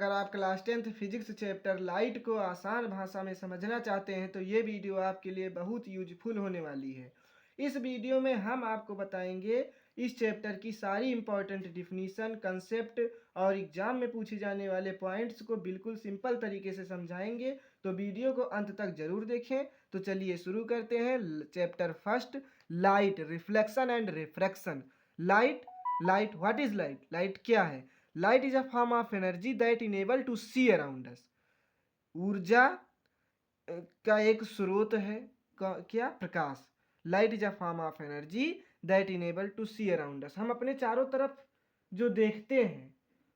अगर आप class 10th physics chapter light को आसान भाषा में समझना चाहते हैं तो ये वीडियो आपके लिए बहुत यूजफुल होने वाली है। इस वीडियो में हम आपको बताएंगे इस चैप्टर की सारी इंपॉर्टेंट डिफिनीशन, कंसेप्ट और एग्जाम में पूछे जाने वाले पॉइंट्स को बिल्कुल सिंपल तरीके से समझाएंगे। तो वीडियो को अंत तक जरूर देखें। तो चलिए शुरू करते हैं। Chapter first, light, reflection and refraction. Light, what is light? Light क्या है? Light is a form of energy that enable to see around us. ऊर्जा का एक स्रोत है। क्या? प्रकाश। Light is a form of energy that enable to see around us. हम अपने चारों तरफ जो देखते हैं,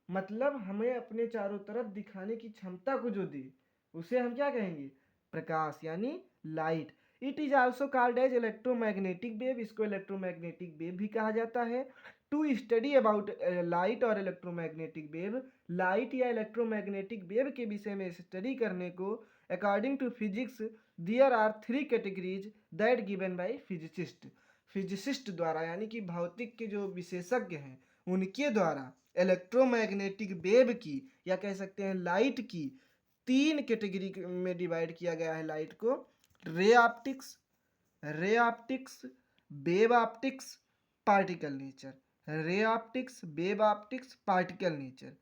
मतलब हमें अपने चारों तरफ दिखाने की क्षमता को जो दे, उसे हम क्या कहेंगे? प्रकाश, यानी light. It is also called as electromagnetic wave. इसको इलेक्ट्रोमैग्नेटिक वेव भी कहा जाता है। टू स्टडी अबाउट लाइट और इलेक्ट्रोमैग्नेटिक वेव, लाइट या इलेक्ट्रोमैग्नेटिक वेव के विषय में स्टडी करने को according to physics there are 3 categories that given by physicist. Physicist द्वारा, यानी कि भौतिक के जो विशेषज्ञ हैं उनके द्वारा इलेक्ट्रोमैग्नेटिक वेव की, या कह सकते हैं लाइट की, 3 कैटेगरी में डिवाइड किया गया है लाइट को। Ray optics, wave optics, particle nature. Ray optics, wave optics, particle nature,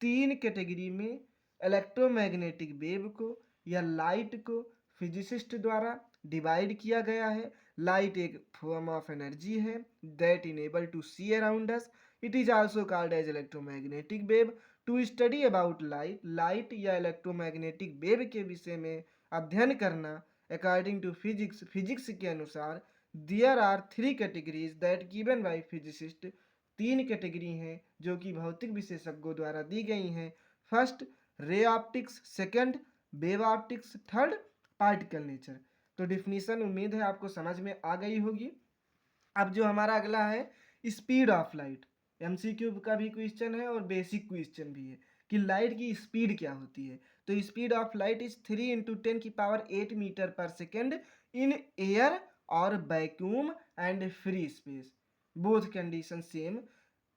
3 category में इलेक्ट्रोमैग्नेटिक वेव को या लाइट को फिजिसिस्ट द्वारा डिवाइड किया गया है। लाइट एक फॉर्म ऑफ एनर्जी है that enable to see around us. It is also called as electromagnetic wave. To study about light, light या इलेक्ट्रोमैग्नेटिक वेव के विषय में अध्ययन करना अकॉर्डिंग टू फिजिक्स, फिजिक्स के अनुसार there are 3 categories that given by physicist. 3 category हैं जो कि भौतिक विशेषज्ञों द्वारा दी गई हैं। First, ray optics. Second, wave optics. Third, particle nature. तो डिफिनीशन उम्मीद है आपको समझ में आ गई होगी। अब जो हमारा अगला है, स्पीड ऑफ लाइट। एमसीक्यू का भी क्वेश्चन है और बेसिक क्वेश्चन भी है कि लाइट की स्पीड क्या होती है। तो speed of light is 3 into 10⁸ meter per second in air और vacuum and free space. Both condition same.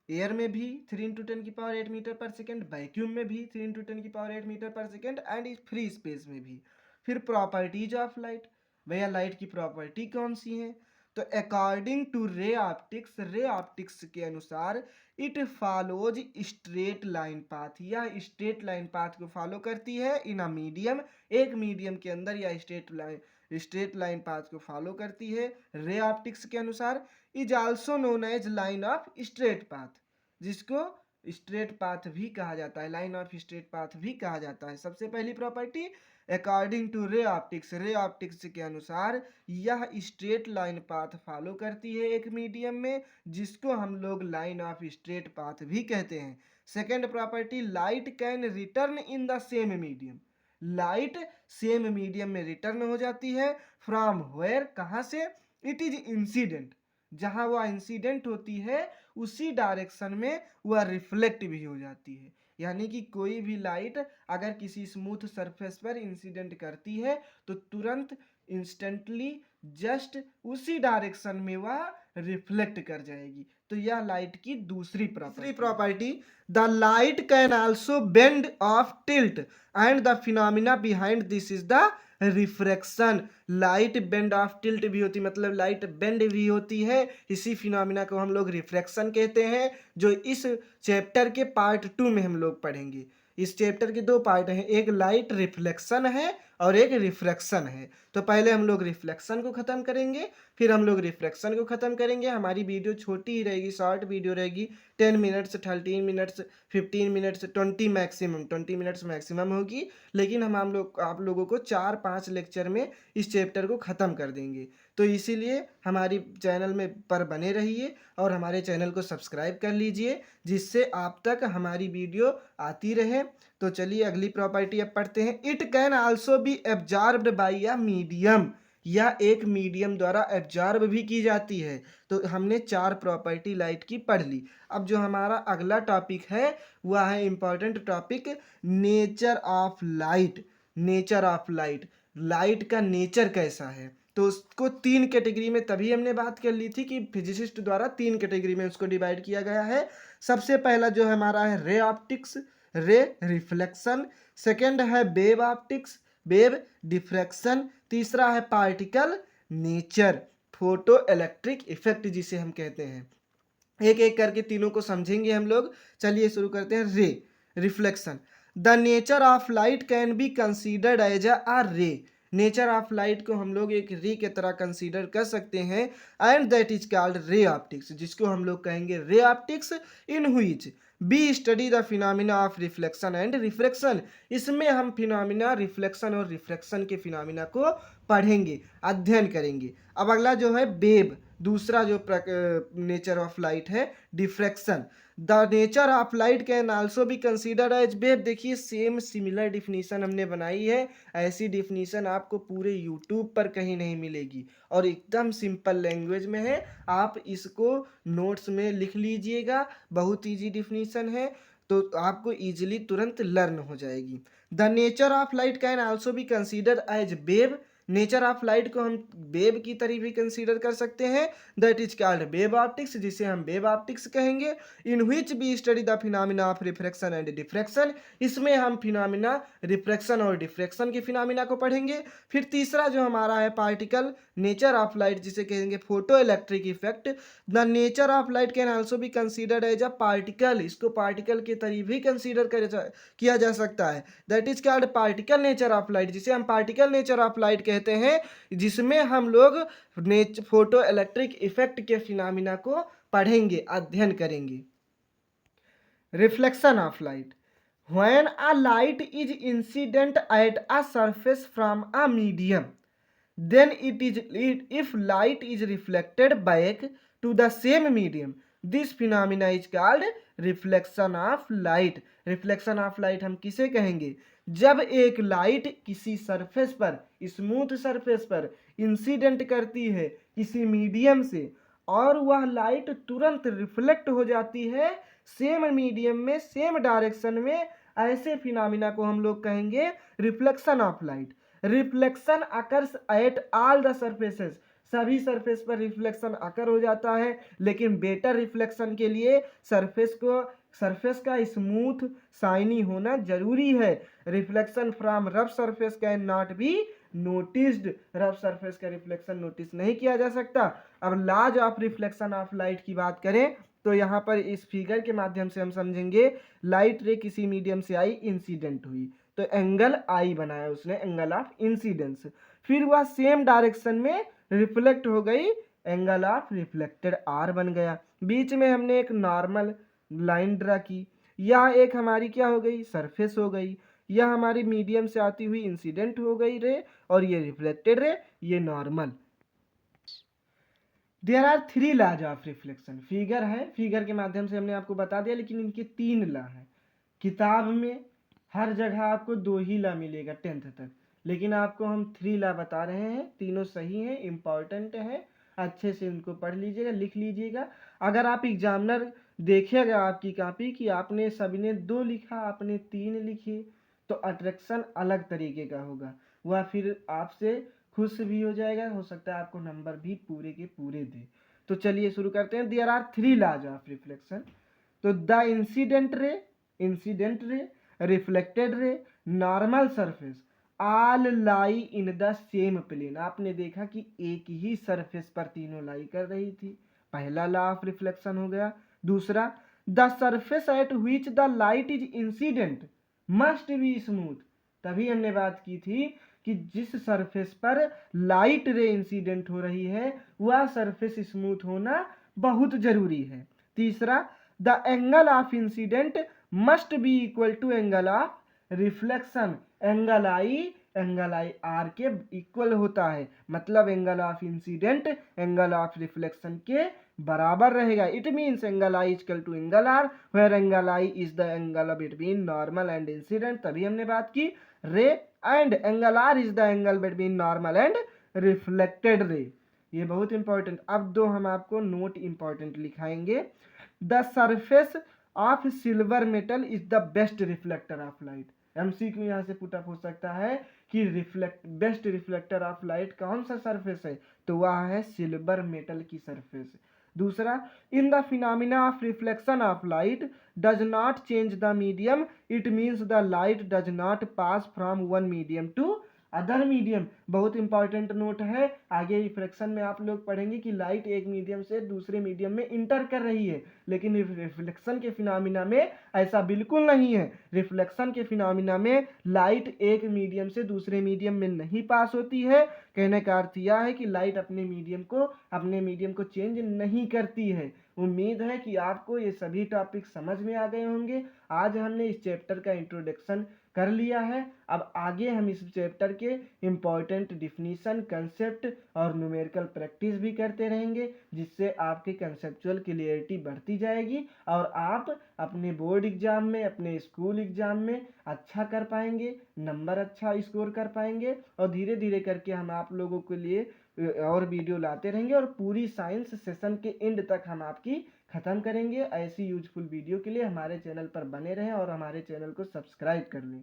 Air में भी 3 into 10⁸ meter per second, vacuum में भी 3 into 10⁸ meter per second and free space में भी। फिर प्रॉपर्टीज ऑफ लाइट, भैया light की प्रॉपर्टी कौन सी है? तो अकॉर्डिंग टू रे ऑप्टिक्स के अनुसार it follows straight line path, या स्ट्रेट लाइन पाथ को फॉलो करती है इन अ मीडियम, एक मीडियम के अंदर, या स्ट्रेट लाइन पाथ को फॉलो करती है रे ऑप्टिक्स के अनुसार। Is also known as line of straight path, जिसको स्ट्रेट पाथ भी कहा जाता है, लाइन ऑफ स्ट्रेट पाथ भी कहा जाता है। सबसे पहली property, according to ray optics के अनुसार यह स्ट्रेट लाइन पाथ फॉलो करती है एक मीडियम में, जिसको हम लोग लाइन ऑफ स्ट्रेट पाथ भी कहते हैं। Second property, light can return in the same medium. Light same medium में रिटर्न हो जाती है। फ्रॉम वेयर, कहाँ से? इट इज इंसिडेंट, जहां वह इंसिडेंट होती है उसी डायरेक्शन में वह रिफ्लेक्ट भी हो जाती है। यानी कि कोई भी लाइट अगर किसी स्मूथ सरफेस पर इंसिडेंट करती है तो तुरंत, इंस्टेंटली, जस्ट उसी डायरेक्शन में वह रिफ्लेक्ट कर जाएगी। तो यह लाइट की दूसरी property. The light can also bend of tilt and the phenomena behind this is the refraction. Light bend of tilt भी होती, मतलब लाइट बेंड भी होती है। इसी फिनोमिना को हम लोग रिफ्रैक्शन कहते हैं, जो इस चैप्टर के पार्ट 2 में हम लोग पढ़ेंगे। इस चैप्टर के 2 पार्ट हैं, एक लाइट रिफ्लेक्शन है और एक रिफ्रैक्शन है। तो पहले हम लोग रिफ्लेक्शन को खत्म करेंगे, फिर हम लोग रिफ्रैक्शन को खत्म करेंगे। हमारी वीडियो छोटी ही रहेगी, शॉर्ट वीडियो रहेगी, 10 minutes, 13 minutes, 15 minutes, 20 minutes maximum होगी। लेकिन हम लोग आप लोगों को 4-5 लेक्चर में इस चैप्टर को ख़त्म कर देंगे। तो इसीलिए हमारी चैनल में पर बने रहिए और हमारे चैनल को सब्सक्राइब कर लीजिए, जिससे आप तक हमारी वीडियो आती रहे। तो चलिए अगली प्रॉपर्टी अब पढ़ते हैं। It can also B absorbed bye a medium, यह एक मीडियम द्वारा एब्जॉर्ब भी की जाती है। तो हमने 4 प्रॉपर्टी लाइट की पढ़ ली। अब जो हमारा अगला टॉपिक है वह है important topic, nature of light. Light का नेचर कैसा है? तो उसको 3 कैटेगरी में, तभी हमने बात कर ली थी कि फिजिसिस्ट द्वारा 3 कैटेगरी में उसको डिवाइड किया गया है। सबसे पहला जो हमारा है रे ऑप्टिक्स। रे रिफ्लेक्शन, सेकंड है वेव ऑप्टिक्स वेव डिफ्रैक्शन, तीसरा है particle nature photo electric effect जिसे हम कहते हैं। एक एक करके तीनों को समझेंगे हम लोग। चलिए शुरू करते हैं। Ray reflection, the nature of light can be considered as a ray, nature of light को हम लोग एक रे के तरह कंसीडर कर सकते हैं, and that is called ray optics, जिसको हम लोग कहेंगे ray optics, in which we study the phenomena of reflection and refraction, इसमें हम फिनोमिना रिफ्लेक्शन और रिफ्रैक्शन के फिनोमिना को पढ़ेंगे, अध्ययन करेंगे। अब अगला जो है वेव, दूसरा जो नेचर ऑफ लाइट है diffraction, the nature of light can also be considered as wave. देखिए सेम सिमिलर डिफिनीशन हमने बनाई है, ऐसी डिफिनीशन आपको पूरे यूट्यूब पर कहीं नहीं मिलेगी और एकदम सिंपल लैंग्वेज में है। आप इसको नोट्स में लिख लीजिएगा, बहुत ईजी डिफिनीशन है, तो आपको इजीली तुरंत लर्न हो जाएगी। The nature of light can also be considered as wave, nature of light को हम वेव की तरह भी कंसीडर कर सकते हैं, that is called wave optics, जिसे हम वेव ऑप्टिक्स कहेंगे। In which we study the phenomena of refraction and diffraction, इसमें हम फिनोमिना रिफ्रैक्शन और डिफ्रैक्शन के फिनोमिना को पढ़ेंगे। फिर तीसरा जो हमारा है पार्टिकल नेचर ऑफ लाइट, जिसे कहेंगे photo electric effect, the nature of light can also be considered as a particle, इसको पार्टिकल के तरह भी कंसीडर किया जा सकता है, that is called particle nature of light, जिसे हम पार्टिकल नेचर ऑफ लाइट कहते हैं, जिसमें हम लोग फोटो इलेक्ट्रिक इफेक्ट के फिनोमिना को पढ़ेंगे, अध्ययन करेंगे। Reflection of light, when a light is incident at a surface from a medium, then it is if light is reflected back to the same medium, this phenomena is called reflection of light। reflection of light हम किसे कहेंगे, जब एक light किसी surface पर, smooth surface पर incident करती है किसी मीडियम से, और वह लाइट तुरंत रिफ्लेक्ट हो जाती है सेम मीडियम में, सेम डायरेक्शन में, ऐसे फिनोमिना को हम लोग कहेंगे reflection of light. Reflection occurs at all the surfaces, सभी सरफेस पर रिफ्लेक्शन अकर हो जाता है, लेकिन बेटर रिफ्लेक्शन के लिए सरफेस का स्मूथ शाइनी होना जरूरी है। Reflection from rough surface can not be noticed, rough surface का रिफ्लेक्शन नोटिस नहीं किया जा सकता। अब laws of reflection of light की बात करें तो यहाँ पर इस फिगर के माध्यम से हम समझेंगे, लाइट रे किसी मीडियम से आई, इंसिडेंट हुई, तो एंगल आई बनाया उसने, एंगल ऑफ इंसिडेंस, फिर वह सेम डायरेक्शन में रिफ्लेक्ट हो गई, एंगल ऑफ रिफ्लेक्टेड आर बन गया। बीच में हमने एक नॉर्मल लाइन ड्रा की, यह एक हमारी क्या हो गई, सरफेस हो गई, यह हमारी मीडियम से आती हुई इंसिडेंट हो गई रे, और ये रिफ्लेक्टेड रे, ये normal. There are 3 laws of reflection, figure है, फिगर के माध्यम से हमने आपको बता दिया, लेकिन इनके 3 लॉ हैं। किताब में हर जगह आपको 2 ही लॉ मिलेगा 10th तक, लेकिन आपको हम 3 लॉ बता रहे हैं, तीनों सही हैं, इंपॉर्टेंट हैं, अच्छे से इनको पढ़ लीजिएगा, लिख लीजिएगा। अगर आप एग्जामिनर देखेगा आपकी कॉपी कि आपने सभी ने 2 लिखा, आपने 3 लिखे, तो अट्रैक्शन अलग तरीके का होगा, वह फिर आपसे खुश भी हो जाएगा, हो सकता है आपको नंबर भी पूरे के पूरे दे। तो चलिए शुरू करते हैं। There are 3 laws of reflection, तो the incident ray, reflected ray, normal surface, all lie in the same plane. आपने देखा कि एक ही सरफेस पर तीनों लाई कर रही थी, पहला लॉ ऑफ रिफ्लेक्शन हो गया। दूसरा, the surface at which the light is incident must be smooth, तभी हमने बात की थी कि जिस सरफेस पर लाइट रे इंसिडेंट हो रही है वह सरफेस स्मूथ होना बहुत जरूरी है। तीसरा, the angle of incident must be equal to angle of reflection, angle I R के इक्वल होता है, मतलब angle of incident angle of reflection के बराबर रहेगा। It means angle I equal to angle R, where angle I is the angle between normal and incident, तभी हमने बात की ray, and angle R is the angle between normal and reflected ray. ये बहुत important. अब 2 हम आपको note important लिखाएंगे। The surface of silver metal is the best reflector of light, MCQ यहाँ से पुटअप हो सकता है कि बेस्ट रिफ्लेक्टर ऑफ लाइट कौन सा सरफेस है, तो वह है सिल्वर मेटल की सरफेस। दूसरा, in the phenomena of reflection of light does not change the medium, it means the light does not pass from one medium to other medium. बहुत important note है, आगे reflection में आप लोग पढ़ेंगे कि लाइट एक मीडियम से दूसरे मीडियम में इंटर कर रही है, लेकिन रिफ्लेक्शन के फिनोमिना में ऐसा बिल्कुल नहीं है। रिफ्लेक्शन के फिनोमिना में लाइट एक मीडियम से दूसरे मीडियम में नहीं पास होती है। कहने का अर्थ यह है कि लाइट अपने मीडियम को चेंज नहीं करती है। उम्मीद है कि आपको ये सभी टॉपिक समझ में आ गए होंगे। आज हमने इस चैप्टर का इंट्रोडक्शन कर लिया है। अब आगे हम इस चैप्टर के इम्पॉर्टेंट डिफिनीशन, कंसेप्ट और न्यूमेरिकल प्रैक्टिस भी करते रहेंगे, जिससे आपकी कंसेप्चुअल क्लियरिटी बढ़ती जाएगी और आप अपने बोर्ड एग्जाम में, अपने स्कूल एग्जाम में अच्छा कर पाएंगे, नंबर अच्छा स्कोर कर पाएंगे। और धीरे धीरे करके हम आप लोगों के लिए और वीडियो लाते रहेंगे और पूरी साइंस सेशन के एंड तक हम आपकी ख़त्म करेंगे। ऐसी यूजफुल वीडियो के लिए हमारे चैनल पर बने रहें और हमारे चैनल को सब्सक्राइब कर लें।